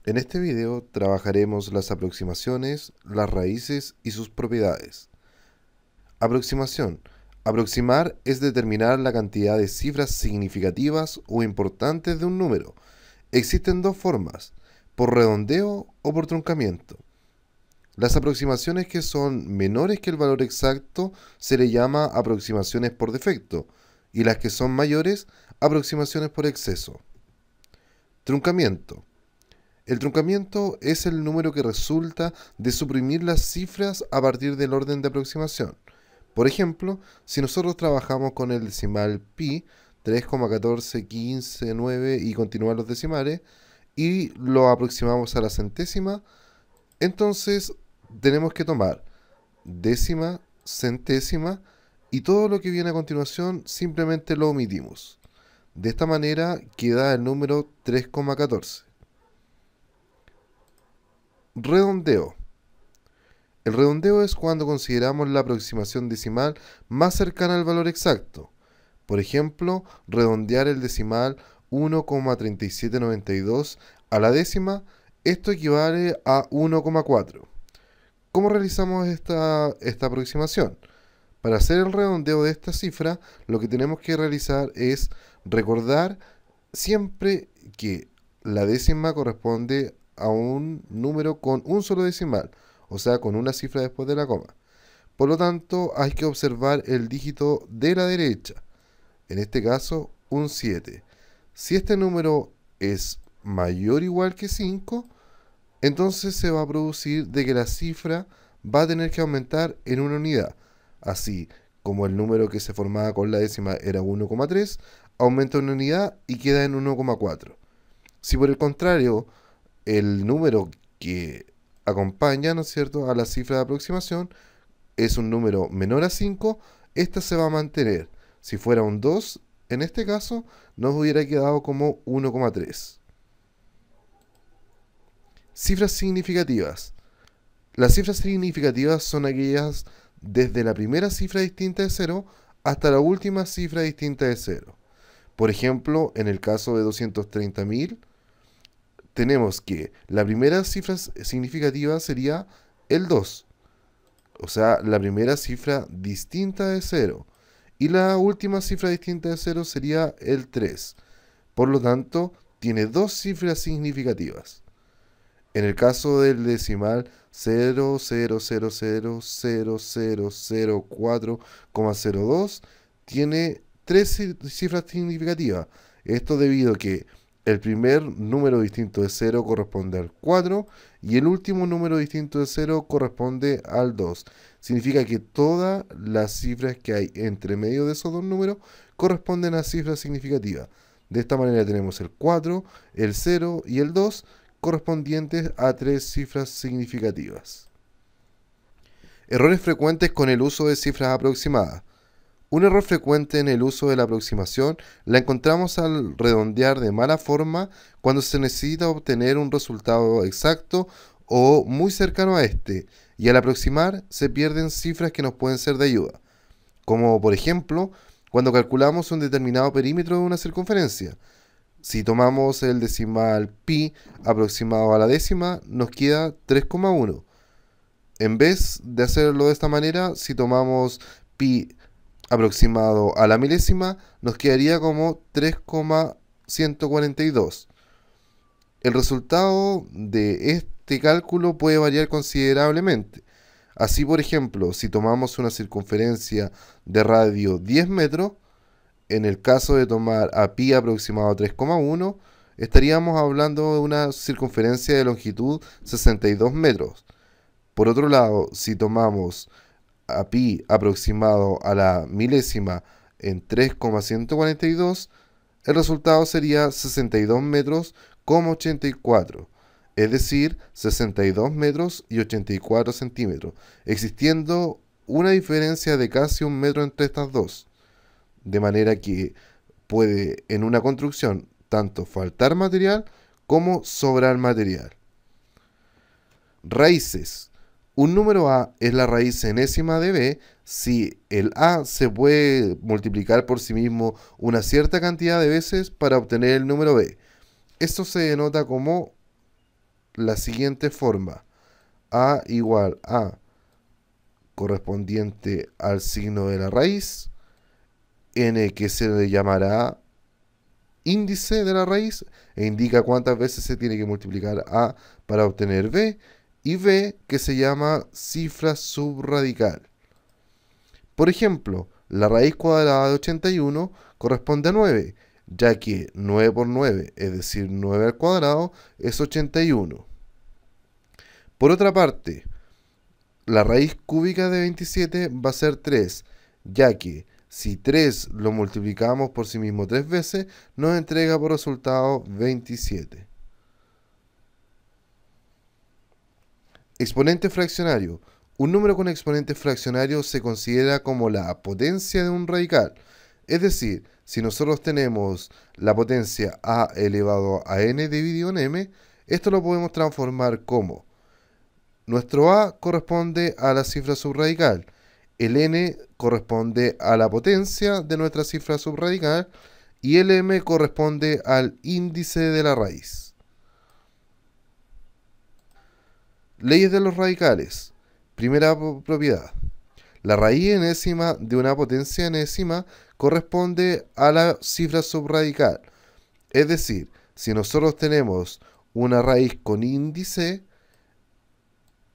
En este video trabajaremos las aproximaciones, las raíces y sus propiedades. Aproximación. Aproximar es determinar la cantidad de cifras significativas o importantes de un número. Existen dos formas, por redondeo o por truncamiento. Las aproximaciones que son menores que el valor exacto se le llama aproximaciones por defecto y las que son mayores, aproximaciones por exceso. Truncamiento. El truncamiento es el número que resulta de suprimir las cifras a partir del orden de aproximación. Por ejemplo, si nosotros trabajamos con el decimal pi, 3,1415,9 y continúan los decimales, y lo aproximamos a la centésima, entonces tenemos que tomar décima, centésima y todo lo que viene a continuación simplemente lo omitimos. De esta manera queda el número 3,14. Redondeo. El redondeo es cuando consideramos la aproximación decimal más cercana al valor exacto. Por ejemplo, redondear el decimal 1,3792 a la décima, esto equivale a 1,4. ¿Cómo realizamos esta aproximación? Para hacer el redondeo de esta cifra, lo que tenemos que realizar es recordar siempre que la décima corresponde a un número con un solo decimal, o sea, con una cifra después de la coma. Por lo tanto, hay que observar el dígito de la derecha, en este caso un 7. Si este número es mayor o igual que 5, entonces se va a producir de que la cifra va a tener que aumentar en una unidad. Así como el número que se formaba con la décima era 1,3, aumenta una unidad y queda en 1,4. Si por el contrario el número que acompaña, ¿no es cierto?, a la cifra de aproximación es un número menor a 5, esta se va a mantener. Si fuera un 2, en este caso, nos hubiera quedado como 1,3. Cifras significativas. Las cifras significativas son aquellas desde la primera cifra distinta de 0 hasta la última cifra distinta de 0. Por ejemplo, en el caso de 230.000, tenemos que la primera cifra significativa sería el 2, o sea, la primera cifra distinta de 0. Y la última cifra distinta de 0 sería el 3. Por lo tanto, tiene dos cifras significativas. En el caso del decimal 0,00000004,02, tiene tres cifras significativas. Esto debido a que el primer número distinto de 0 corresponde al 4 y el último número distinto de 0 corresponde al 2. Significa que todas las cifras que hay entre medio de esos dos números corresponden a cifras significativas. De esta manera tenemos el 4, el 0 y el 2 correspondientes a tres cifras significativas. Errores frecuentes con el uso de cifras aproximadas. Un error frecuente en el uso de la aproximación la encontramos al redondear de mala forma cuando se necesita obtener un resultado exacto o muy cercano a este, y al aproximar se pierden cifras que nos pueden ser de ayuda, como por ejemplo cuando calculamos un determinado perímetro de una circunferencia. Si tomamos el decimal pi aproximado a la décima, nos queda 3,1. En vez de hacerlo de esta manera, si tomamos pi aproximado a la milésima, nos quedaría como 3,142. El resultado de este cálculo puede variar considerablemente. Así, por ejemplo, si tomamos una circunferencia de radio 10 metros, en el caso de tomar a pi aproximado a 3,1, estaríamos hablando de una circunferencia de longitud 62 metros. Por otro lado, si tomamos a pi aproximado a la milésima en 3,142, el resultado sería 62 metros como 84, es decir, 62 metros y 84 centímetros, existiendo una diferencia de casi un metro entre estas dos. De manera que puede en una construcción tanto faltar material como sobrar material. Raíces. Un número a es la raíz enésima de b si el a se puede multiplicar por sí mismo una cierta cantidad de veces para obtener el número b. Esto se denota como la siguiente forma. A igual a correspondiente al signo de la raíz, n que se le llamará índice de la raíz e indica cuántas veces se tiene que multiplicar a para obtener b, y b que se llama cifra subradical. Por ejemplo, la raíz cuadrada de 81 corresponde a 9, ya que 9 por 9, es decir, 9 al cuadrado, es 81. Por otra parte, la raíz cúbica de 27 va a ser 3, ya que si 3 lo multiplicamos por sí mismo 3 veces, nos entrega por resultado 27. Exponente fraccionario. Un número con exponente fraccionario se considera como la potencia de un radical. Es decir, si nosotros tenemos la potencia a elevado a n dividido en m, esto lo podemos transformar como nuestro a corresponde a la cifra subradical, el n corresponde a la potencia de nuestra cifra subradical y el m corresponde al índice de la raíz. Leyes de los radicales. Primera propiedad. La raíz enésima de una potencia enésima corresponde a la cifra subradical. Es decir, si nosotros tenemos una raíz con índice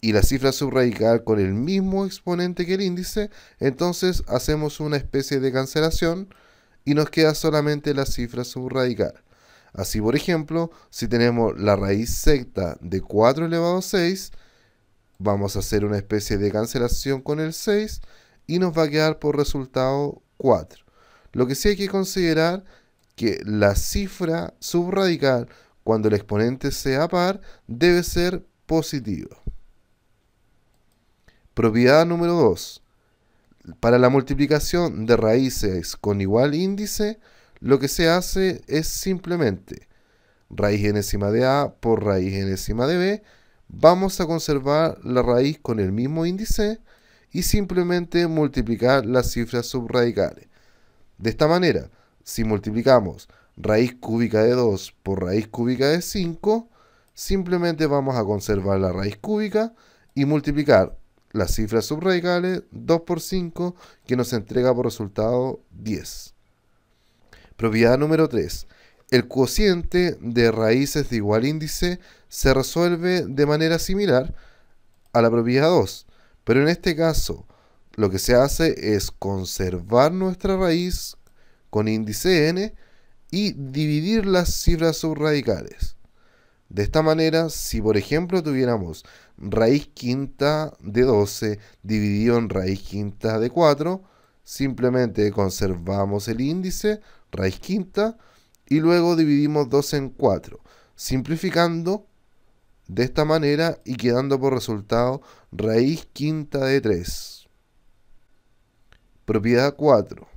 y la cifra subradical con el mismo exponente que el índice, entonces hacemos una especie de cancelación y nos queda solamente la cifra subradical. Así, por ejemplo, si tenemos la raíz secta de 4 elevado a 6, vamos a hacer una especie de cancelación con el 6 y nos va a quedar por resultado 4. Lo que sí hay que considerar que la cifra subradical, cuando el exponente sea par, debe ser positiva. Propiedad número 2. Para la multiplicación de raíces con igual índice, lo que se hace es simplemente raíz enésima de a por raíz enésima de b. Vamos a conservar la raíz con el mismo índice y simplemente multiplicar las cifras subradicales. De esta manera, si multiplicamos raíz cúbica de 2 por raíz cúbica de 5, simplemente vamos a conservar la raíz cúbica y multiplicar las cifras subradicales 2 por 5, que nos entrega por resultado 10. Propiedad número 3. El cociente de raíces de igual índice se resuelve de manera similar a la propiedad 2, pero en este caso lo que se hace es conservar nuestra raíz con índice n y dividir las cifras subradicales. De esta manera, si por ejemplo tuviéramos raíz quinta de 12 dividido en raíz quinta de 4, simplemente conservamos el índice, raíz quinta, y luego dividimos 12 en 4, simplificando de esta manera y quedando por resultado raíz quinta de 3. Propiedad 4.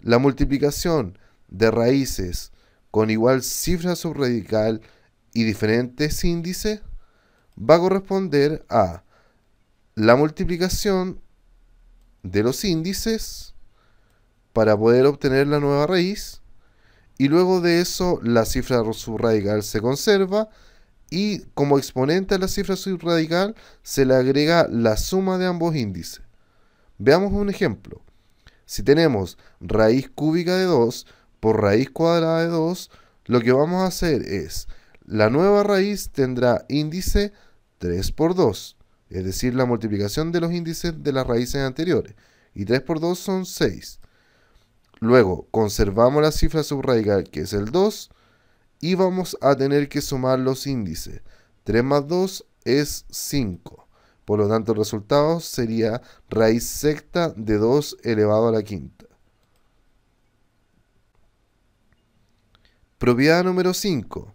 La multiplicación de raíces con igual cifra subradical y diferentes índices va a corresponder a la multiplicación de los índices para poder obtener la nueva raíz, y luego de eso la cifra subradical se conserva y como exponente a la cifra subradical se le agrega la suma de ambos índices. Veamos un ejemplo. Si tenemos raíz cúbica de 2 por raíz cuadrada de 2, lo que vamos a hacer es, la nueva raíz tendrá índice 3 por 2, es decir, la multiplicación de los índices de las raíces anteriores, y 3 por 2 son 6. Luego conservamos la cifra subradical, que es el 2, y vamos a tener que sumar los índices. 3 más 2 es 5. Por lo tanto, el resultado sería raíz secta de 2 elevado a la quinta. Propiedad número 5.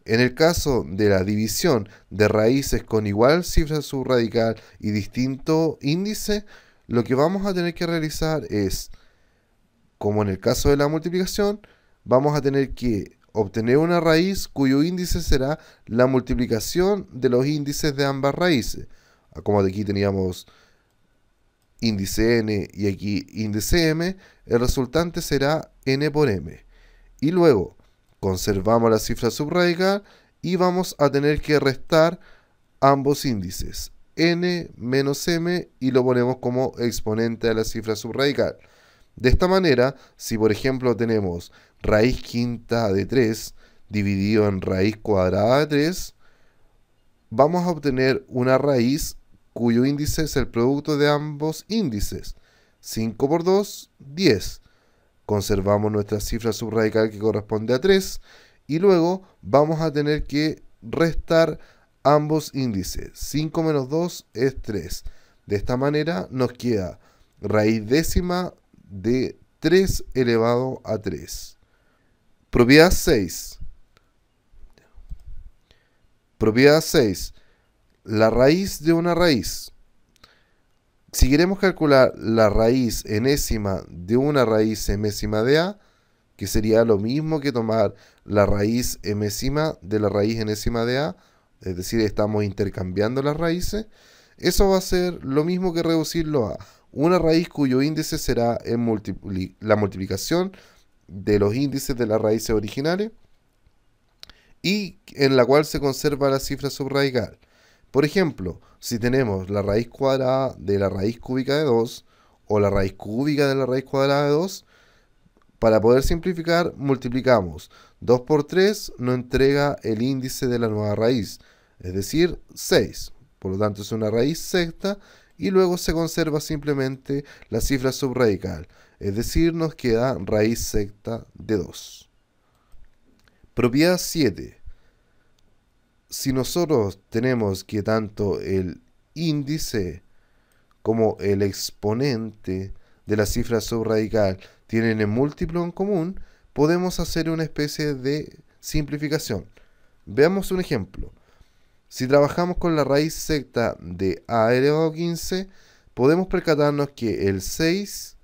En el caso de la división de raíces con igual cifra subradical y distinto índice, lo que vamos a tener que realizar es, como en el caso de la multiplicación, vamos a tener que obtener una raíz cuyo índice será la multiplicación de los índices de ambas raíces. Como aquí teníamos índice n y aquí índice m, el resultante será n por m. Y luego conservamos la cifra subradical y vamos a tener que restar ambos índices, n menos m, y lo ponemos como exponente de la cifra subradical. De esta manera, si por ejemplo tenemos raíz quinta de 3 dividido en raíz cuadrada de 3, vamos a obtener una raíz cuyo índice es el producto de ambos índices. 5 por 2, 10. Conservamos nuestra cifra subradical que corresponde a 3 y luego vamos a tener que restar ambos índices. 5 menos 2 es 3. De esta manera nos queda raíz décima de 3 elevado a 3. Propiedad 6. Propiedad 6. La raíz de una raíz. Si queremos calcular la raíz enésima de una raíz emésima de a, que sería lo mismo que tomar la raíz emésima de la raíz enésima de a, es decir, estamos intercambiando las raíces, eso va a ser lo mismo que reducirlo a una raíz cuyo índice será la multiplicación de los índices de las raíces originales y en la cual se conserva la cifra subradical. Por ejemplo, si tenemos la raíz cuadrada de la raíz cúbica de 2 o la raíz cúbica de la raíz cuadrada de 2, para poder simplificar multiplicamos 2 por 3, nos entrega el índice de la nueva raíz, es decir, 6. Por lo tanto es una raíz sexta y luego se conserva simplemente la cifra subradical, es decir, nos queda raíz sexta de 2. Propiedad 7. Si nosotros tenemos que tanto el índice como el exponente de la cifra subradical tienen el múltiplo en común, podemos hacer una especie de simplificación. Veamos un ejemplo. Si trabajamos con la raíz sexta de a elevado a 15, podemos percatarnos que el 6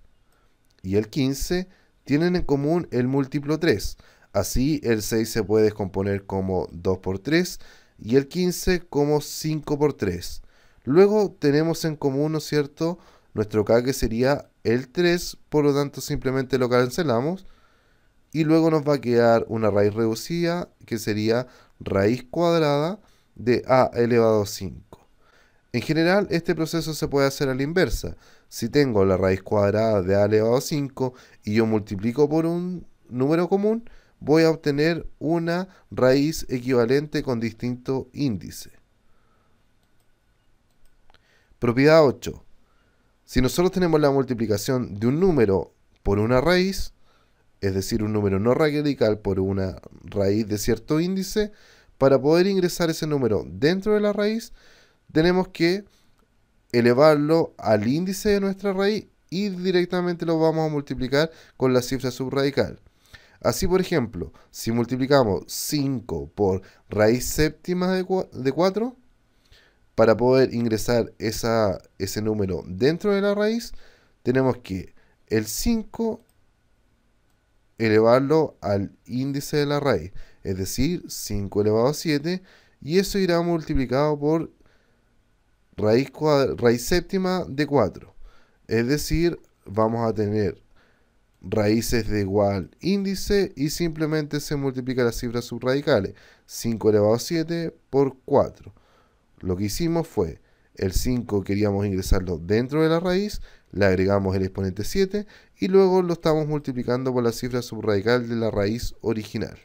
y el 15 tienen en común el múltiplo 3. Así el 6 se puede descomponer como 2 por 3 y el 15 como 5 por 3. Luego tenemos en común, ¿no es cierto?, nuestro k, que sería el 3, por lo tanto simplemente lo cancelamos y luego nos va a quedar una raíz reducida que sería raíz cuadrada de a elevado a 5. En general este proceso se puede hacer a la inversa. Si tengo la raíz cuadrada de a elevado a 5 y yo multiplico por un número común, voy a obtener una raíz equivalente con distinto índice. Propiedad 8. Si nosotros tenemos la multiplicación de un número por una raíz, es decir, un número no radical por una raíz de cierto índice, para poder ingresar ese número dentro de la raíz, tenemos que elevarlo al índice de nuestra raíz y directamente lo vamos a multiplicar con la cifra subradical. Así, por ejemplo, si multiplicamos 5 por raíz séptima de 4, para poder ingresar ese número dentro de la raíz, tenemos que el 5 elevarlo al índice de la raíz, es decir, 5 elevado a 7, y eso irá multiplicado por raíz séptima de 4. Es decir, vamos a tener raíces de igual índice y simplemente se multiplica las cifras subradicales. 5 elevado a 7 por 4. Lo que hicimos fue, el 5 queríamos ingresarlo dentro de la raíz, le agregamos el exponente 7 y luego lo estamos multiplicando por la cifra subradical de la raíz original.